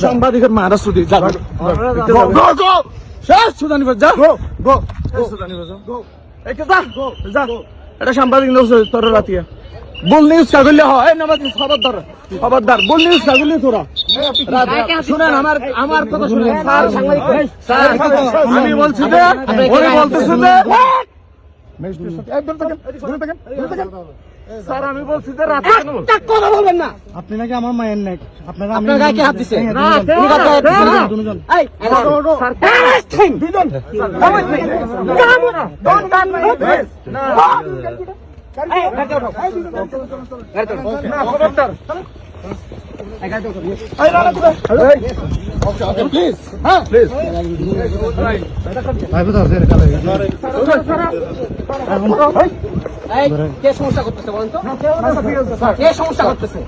সাংবাদিকের মারা সুদি এটা সাংবাদিক তোর রাতিয়া বল নিউজ কাগলে হয় না খবরদার খবরদার বল নিউজ কাগলে তোরা শুনেন আমার কথা শুনেন স্যার আমি বলছি যে উনি বলতেছেন স্যার আমি বলছি যে রাতে কথা বলবেন না। আপনি নাকি আমার মায়ের নেক আপনার গায়ে কে হাত দিছে? কে সমস্যা করতেছে বলেন তো? কে সমস্যা করতেছে?